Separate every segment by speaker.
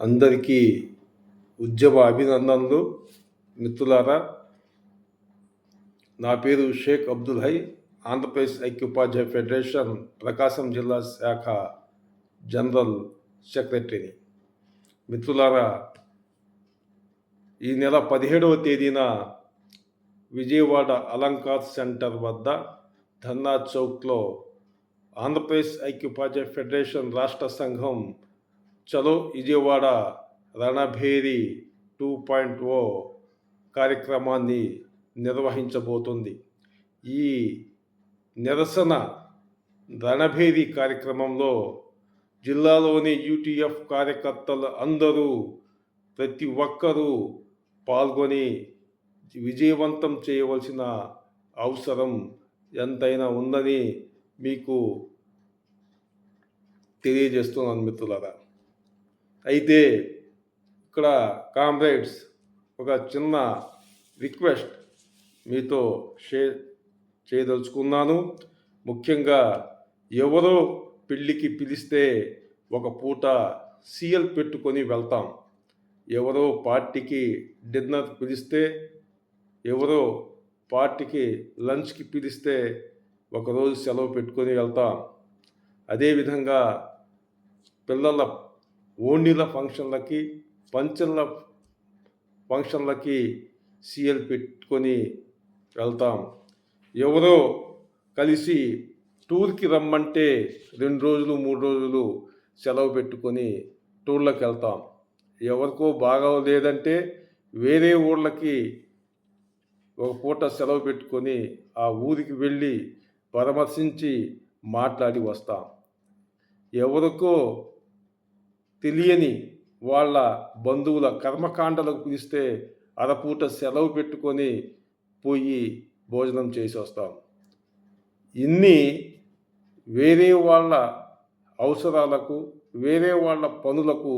Speaker 1: అందరికీ ఉద్యమ అభినందనలు. మిత్రులారా, నా పేరు షేక్ అబ్దుల్ హై, ఆంధ్రప్రదేశ్ ఐక్యోపాధ్యాయ ఫెడరేషన్ ప్రకాశం జిల్లా శాఖ జనరల్ సెక్రటరీని. మిత్రులారా, ఈ నెల 17వ తేదీన విజయవాడ అలంకార్ సెంటర్ వద్ద ధర్నా చౌక్లో ఆంధ్రప్రదేశ్ ఐక్యోపాధ్యాయ ఫెడరేషన్ రాష్ట్ర సంఘం చలో విజయవాడ రణభేరి 2.0 కార్యక్రమాన్ని నిర్వహించబోతుంది. ఈ నిరసన రణభేరి కార్యక్రమంలో జిల్లాలోని యూటీఎఫ్ కార్యకర్తలు అందరూ ప్రతి ఒక్కరూ పాల్గొని విజయవంతం చేయవలసిన అవసరం ఎంతైనా ఉందని మీకు తెలియజేస్తున్నాను మిత్రులారా. అయితే ఇక్కడ కామ్రేడ్స్ ఒక చిన్న రిక్వెస్ట్ మీతో షేర్ చేయదలుచుకున్నాను. ముఖ్యంగా ఎవరో పెళ్ళికి పిలిస్తే ఒక పూట సీఎల్ పెట్టుకొని వెళ్తాం. ఎవరో పార్టీకి డిన్నర్ పిలిస్తే, ఎవరో పార్టీకి లంచ్కి పిలిస్తే ఒకరోజు సెలవు పెట్టుకొని వెళ్తాం. అదేవిధంగా పిల్లల ఓణీల ఫంక్షన్లకి, పంచన్ల ఫంక్షన్లకి సీఎల్ పెట్టుకొని వెళ్తాం. ఎవరో కలిసి టూర్కి రమ్మంటే 2 రోజులు 3 రోజులు సెలవు పెట్టుకొని టూర్లకు వెళ్తాం. ఎవరికో బాగా లేదంటే వేరే ఊళ్ళకి ఒక పూట సెలవు పెట్టుకొని ఆ ఊరికి వెళ్ళి పరామర్శించి మాట్లాడి వస్తాం. ఎవరికో తెలియని వాళ్ళ బంధువుల కర్మకాండలకు పిలిస్తే అరపూట సెలవు పెట్టుకొని పోయి భోజనం చేసి వస్తాం. ఇన్ని వేరే వాళ్ళ అవసరాలకు, వేరే వాళ్ళ పనులకు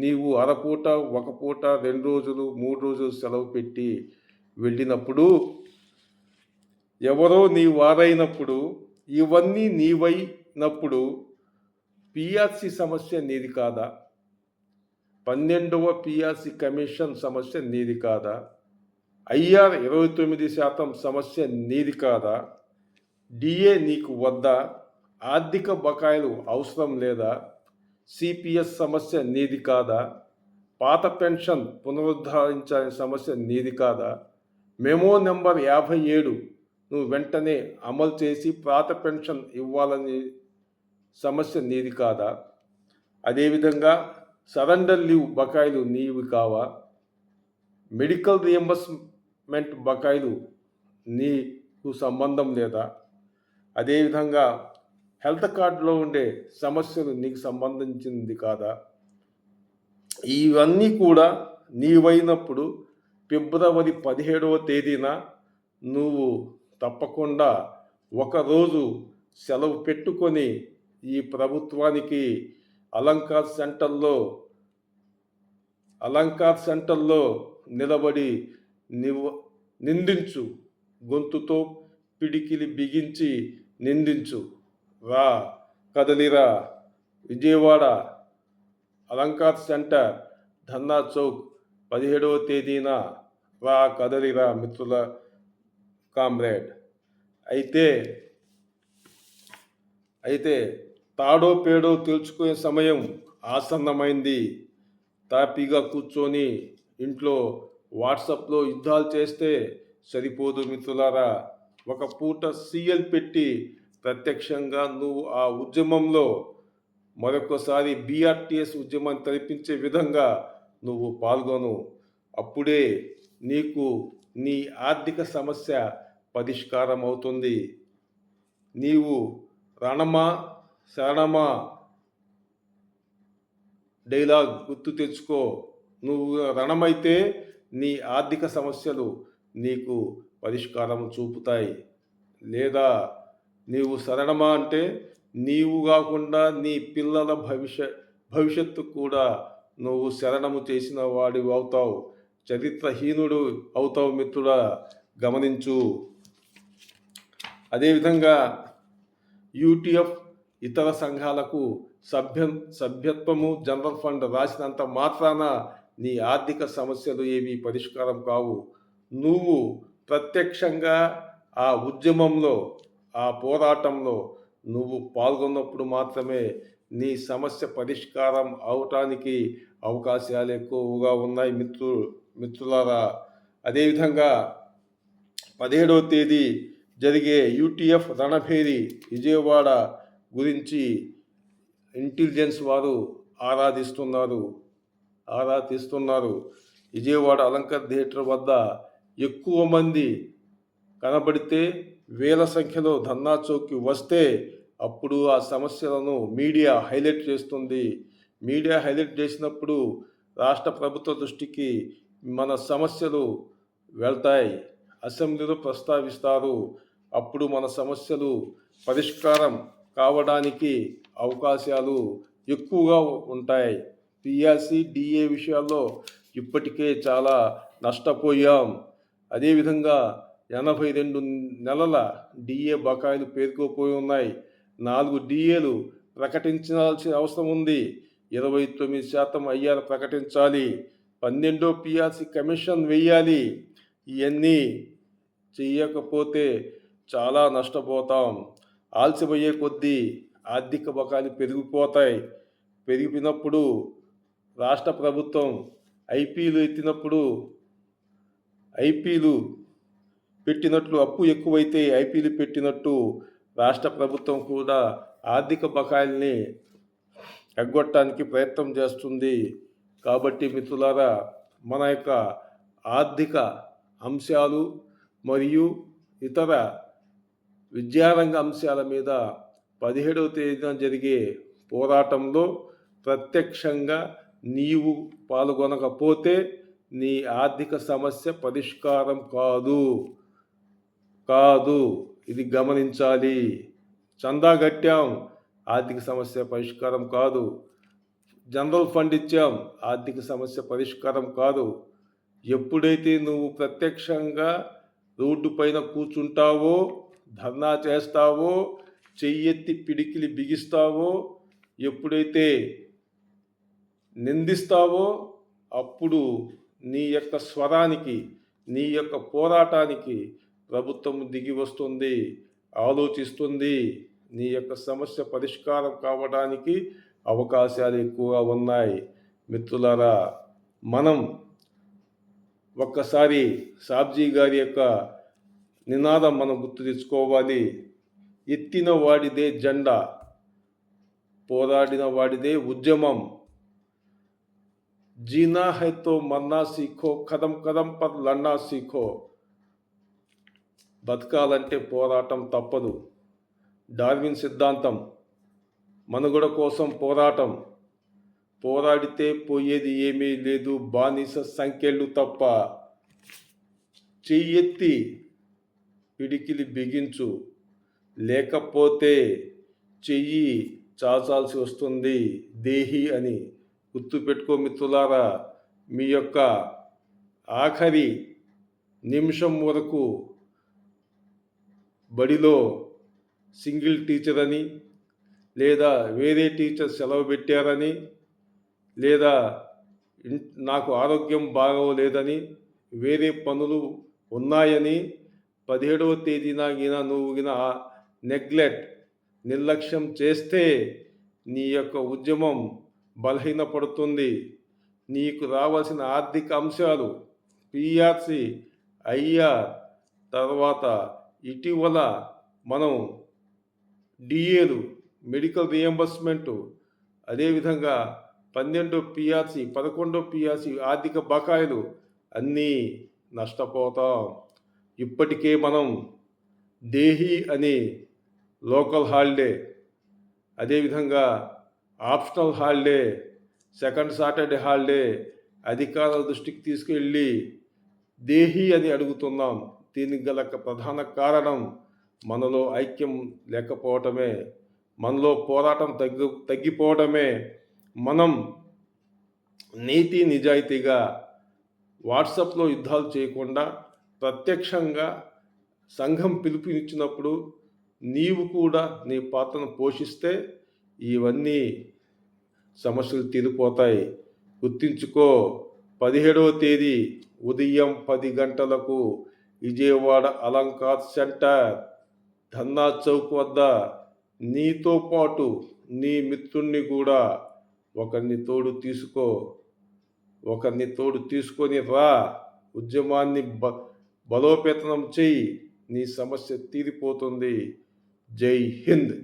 Speaker 1: నీవు అరపూట, ఒక పూట, 2 రోజులు 3 రోజులు సెలవు పెట్టి వెళ్ళినప్పుడు, ఎవరో నీ వారైనప్పుడు, ఇవన్నీ నీవైనప్పుడు పిఆర్సి సమస్య నీది కాదా? 12వ పిఆర్సి కమిషన్ సమస్య నీది కాదా? ఐఆర్ 29% సమస్య నీది కాదా? డిఏ నీకు వద్దా? ఆర్థిక బకాయిలు అవసరం లేదా? సిపిఎస్ సమస్య నీది కాదా? పాత పెన్షన్ పునరుద్ధరించాలనే సమస్య నీది కాదా? మెమో నెంబర్ 57 నువ్వు వెంటనే అమలు చేసి పాత పెన్షన్ ఇవ్వాలని సమస్య నీది కాదా? అదేవిధంగా సరెండర్ లీవ్ బకాయిలు నీవి కావా? మెడికల్ రియంబర్స్మెంట్ బకాయిలు నీకు సంబంధం లేదా? అదేవిధంగా హెల్త్ కార్డులో ఉండే సమస్యలు నీకు సంబంధించింది కాదా? ఇవన్నీ కూడా నీవైనప్పుడు ఫిబ్రవరి 17వ తేదీన నువ్వు తప్పకుండా ఒకరోజు సెలవు పెట్టుకొని ఈ ప్రభుత్వానికి అలంకార్ సెంటర్లో నిలబడి నిందించు. గొంతుతో పిడికిలి బిగించి నిందించు. రా, కదలిరా, విజయవాడ అలంకార్ సెంటర్ ధర్నా చౌక్ 17వ తేదీన రా, కదలిరా మిత్రుల కామ్రేడ్. అయితే తాడో పేడో తెలుసుకునే సమయం ఆసన్నమైంది. తాపీగా కూర్చొని ఇంట్లో వాట్సాప్లో యుద్ధాలు చేస్తే సరిపోదు మిత్రులారా. ఒక పూట సీఎల్ పెట్టి ప్రత్యక్షంగా నువ్వు ఆ ఉద్యమంలో మరొకసారి బీఆర్టీఎస్ ఉద్యమం తలపించే విధంగా నువ్వు పాల్గొను. అప్పుడే నీకు నీ ఆర్థిక సమస్య పరిష్కారం అవుతుంది. నీవు రణమా శరణమా డైలాగ్ గుర్తు తెచ్చుకో. నువ్వు రణమైతే నీ ఆర్థిక సమస్యలు నీకు పరిష్కారం చూపుతాయి. లేదా నీవు శరణమా అంటే నీవు కాకుండా నీ పిల్లల భవిష్యత్తు కూడా నువ్వు శరణము చేసిన వాడివి అవుతావు. చరిత్రహీనుడు అవుతావు మిత్రుడా, గమనించు. అదేవిధంగా యూటీఎఫ్ ఇతర సంఘాలకు సభ్యత్వము జనరల్ ఫండ్ రాసినంత మాత్రాన నీ ఆర్థిక సమస్యలు ఏవి పరిష్కారం కావు. నువ్వు ప్రత్యక్షంగా ఆ ఉద్యమంలో, ఆ పోరాటంలో నువ్వు పాల్గొన్నప్పుడు మాత్రమే నీ సమస్య పరిష్కారం అవటానికి అవకాశాలు ఎక్కువగా ఉన్నాయి మిత్రులారా. అదేవిధంగా 17వ తేదీ జరిగే యూటీఎఫ్ రణభేరి విజయవాడ గురించి ఇంటెలిజెన్స్ వారు ఆరా తీస్తున్నారు. విజయవాడ అలంకర్ థియేటర్ వద్ద ఎక్కువ మంది కనబడితే, వేల సంఖ్యలో ధర్నా చౌక్కి వస్తే అప్పుడు ఆ సమస్యలను మీడియా హైలైట్ చేస్తుంది. మీడియా హైలైట్ చేసినప్పుడు రాష్ట్ర ప్రభుత్వ దృష్టికి మన సమస్యలు వెళ్తాయి, అసెంబ్లీలో ప్రస్తావిస్తారు. అప్పుడు మన సమస్యలు పరిష్కారం కావడానికి అవకాశాలు ఎక్కువగా ఉంటాయి. పిఆర్సి డిఏ విషయాల్లో ఇప్పటికే చాలా నష్టపోయాం. అదేవిధంగా 82 నెలల డిఏ బకాయిలు పేరుకుపోయి ఉన్నాయి. 4 డిఏలు ప్రకటించాల్సిన అవసరం ఉంది. 29% ఐఆర్ ప్రకటించాలి. 12 పిఆర్సి కమిషన్ వేయాలి. ఇవన్నీ చెయ్యకపోతే చాలా నష్టపోతాం. ఆలస్యమయ్యే కొద్దీ ఆర్థిక బకాయిలు పెరిగినప్పుడు రాష్ట్ర ప్రభుత్వం ఐపీలు పెట్టినట్లు, అప్పు ఎక్కువైతే ఐపీలు పెట్టినట్టు రాష్ట్ర ప్రభుత్వం కూడా ఆర్థిక బకాయిల్ని ఎగ్గొట్టడానికి ప్రయత్నం చేస్తుంది. కాబట్టి మిత్రులారా, మన యొక్క ఆర్థిక అంశాలు మరియు ఇతర విద్యారంగ అంశాల మీద 17వ తేదీన జరిగే పోరాటంలో ప్రత్యక్షంగా నీవు పాల్గొనకపోతే నీ ఆర్థిక సమస్య పరిష్కారం కాదు. ఇది గమనించాలి. చందా కట్టాం, ఆర్థిక సమస్య పరిష్కారం కాదు. జనరల్ ఫండ్ ఇచ్చాం, ఆర్థిక సమస్య పరిష్కారం కాదు. ఎప్పుడైతే నువ్వు ప్రత్యక్షంగా రోడ్డు పైన కూర్చుంటావో, ధర్నా చేస్తావో, చెయ్యెత్తి పిడికిలి బిగిస్తావో, ఎప్పుడైతే నిందిస్తావో, అప్పుడు నీ యొక్క స్వరానికి, నీ యొక్క పోరాటానికి ప్రభుత్వం దిగి వస్తుంది, ఆలోచిస్తుంది. నీ యొక్క సమస్య పరిష్కారం కావడానికి అవకాశాలు ఎక్కువగా ఉన్నాయి. మిత్రులారా, మనం ఒక్కసారి సాబ్జీ గారి యొక్క నినాదం మనం గుర్తు తెచ్చుకోవాలి. ఎత్తిన వాడిదే జెండా, పోరాడిన వాడిదే ఉద్యమం. జీనా హై తో మర్నా సీఖో, కదం కదం పర్ లడ్నా సీఖో. బతకాలంటే పోరాటం తప్పదు. డార్విన్ సిద్ధాంతం, మనుగడ కోసం పోరాడితే పోయేది ఏమీ లేదు, బానిస సంఖ్యలు తప్ప. చెయ్యెత్తి పిడికిలి బిగించు, లేకపోతే చెయ్యి చాచాల్సి వస్తుంది దేహి అని గుర్తుపెట్టుకో మిత్రులారా. మీ యొక్క ఆఖరి నిమిషం వరకు బడిలో సింగిల్ టీచర్ అని, లేదా వేరే టీచర్ సెలవు పెట్టారని, లేదా నాకు ఆరోగ్యం బాగోలేదని, వేరే పనులు ఉన్నాయని 17వ తేదీన నువ్వు నిర్లక్ష్యం చేస్తే నీ యొక్క ఉద్యమం బలహీనపడుతుంది. నీకు రావాల్సిన ఆర్థిక అంశాలు, పిఆర్సి, ఐఆర్, తర్వాత ఇటీవల మనం డిఏలు, మెడికల్ రియంబర్స్మెంటు, అదేవిధంగా 12 పిఆర్సి, 11 పిఆర్సి ఆర్థిక బకాయిలు అన్నీ నష్టపోతాం. ఇప్పటికే మనం దేహి అని లోకల్ హాలిడే, అదేవిధంగా optional holiday, second Saturday holiday అధికారుల దృష్టికి తీసుకెళ్ళి దేహి అని అడుగుతున్నాం. దీనికి గల ప్రధాన కారణం మనలో ఐక్యం లేకపోవటమే, మనలో పోరాటం తగ్గిపోవటమే. మనం నీతి నిజాయితీగా వాట్సాప్లో యుద్ధాలు చేయకుండా ప్రత్యక్షంగా సంఘం పిలుపునిచ్చినప్పుడు నీవు కూడా నీ పాత్రను పోషిస్తే ఇవన్నీ సమస్యలు తీరిపోతాయి. గుర్తుంచుకో, 17వ తేదీ ఉదయం 10 గంటలకు విజయవాడ అలంకార్ సెంటర్ ధర్నా చౌక్ వద్ద నీతో పాటు నీ మిత్రుణ్ణి కూడా ఒకరిని తోడు తీసుకొని రా. ఉద్యమాన్ని బలోపేతం చెయ్యి. నీ సమస్య తీరిపోతుంది. జై హింద్.